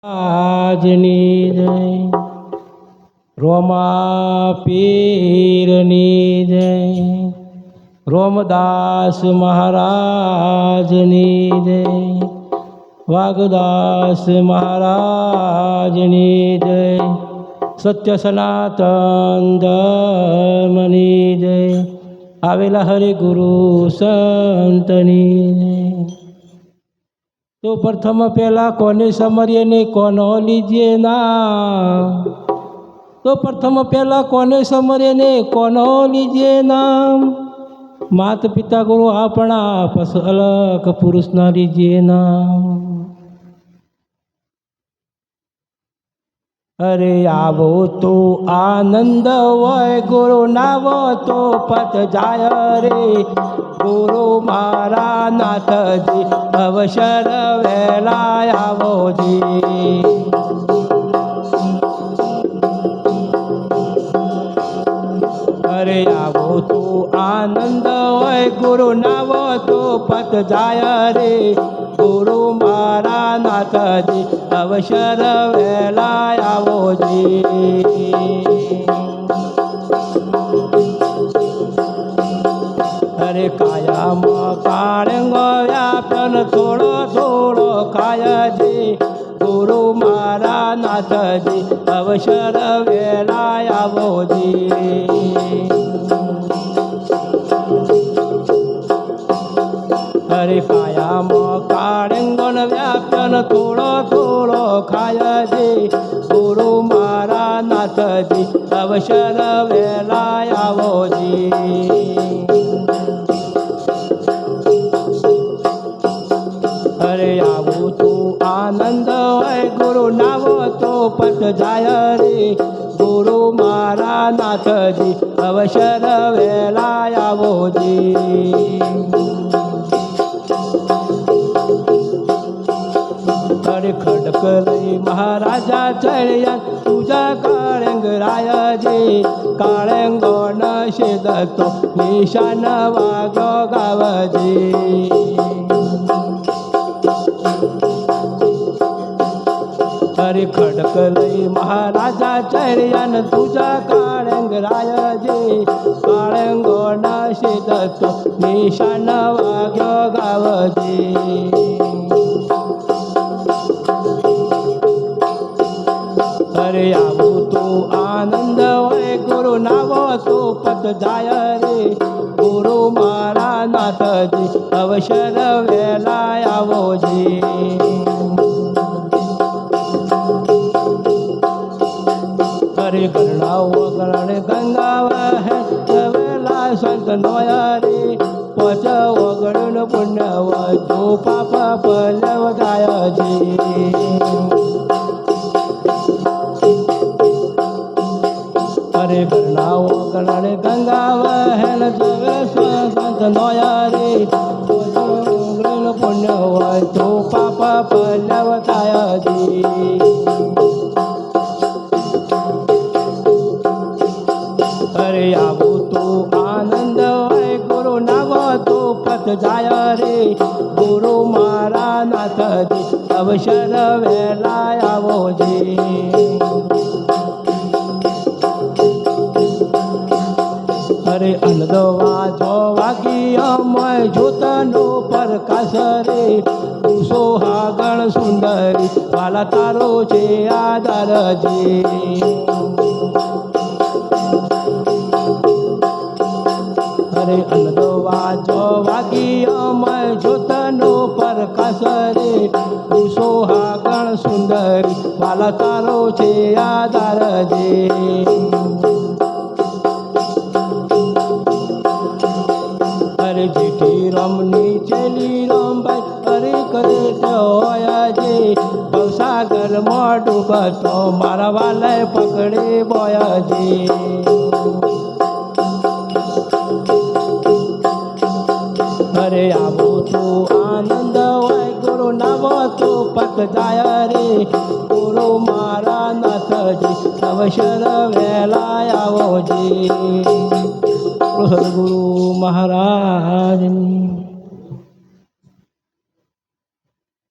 આજની જય રોમા પીરની જય રોમદાસ મહારાજની જય વાઘદાસ મહારાજની જય સત્ય સનાતન ધર્મની જય આવેલા હરિગુરુ સંતની જય। तो प्रथम पहला कोने समरिए ने कोनो लीजिए नाम। तो प्रथम पहला कोने समरिए ने कोनो लीजिए नाम। मात पिता गुरु अपना पस अलग पुरुष ना लीजिए नाम। अरे आवो तो आनंद वय गुरु नावो तो पत जाय रे गुरु मारा नाथ जी अवसर वेला आवो जी। अरे आवो तो आनंद वय गुरु नावो तो पत जाय रे गुरु मारा नाथ जी अवसर वेला आवो जी। अरे काया काळंगो व्यापन थोडो थोडो खाय जी गुरु मारा नाथ जी अवसर वेला आवो जी। अरे काया काळंगोन व्यापन थोडो थोडो खाय जी गुरु मारा नाथ जी अवसर वेला आवो जी। अरे आवो तो आनंद वय गुरु नावो तो पत जाय रे गुरु मारा नाथ जी अवसर वेला आवो जी। अरे खडक लई महाराजा चढया तुझा काळंग रायाजी काळंगो नशेद तो निशान वागो गावजी। अरे खडक लई महाराजा चढयान तुझा काळंग रायाजी काळंगो नशेद तो निशान वागो गावजी। अरे आवो तो आनंद वय गुरु नावो तो पत जाय रे गुरु मारा नाथ जी अवसर वेला आवो जी। अरे गणा वगण गंगा वह वेला संत नोया रे पच वगणून पुण्य व जो पाप पलव गाय जी। अरे गणा वगण गंगा वहन जवे संत नोया रे वगण पुण्य व जो पाप पलव गाय जी। अरे आवो तो आनंद वय गुरु नावो तो पत जाय रे गुरु मारा नाथ जी अवसर वेला आवो जी। अरे अनदवा जो वागी अमय ज्योतनो प्रकाश रे तुसो हागण सुंदरी वाला तारो छे आधार जी। अरे अनदवा जो वागी अमय ज्योतनो प्रकाश रे तुसो हागण सुंदरी वाला तारो छे आधार जी। अरे जेठी रमनी चेली रमबाई अरे करे होया जे भवसागर में डूबतो मारा वाले पकड़े बोया जी। अरे आवो तो आनंद वय गुरु नावो तो पत जाय रे गुरु मारा नाथ जी अवसर वेला आवो जी। सद्गुरु महाराज।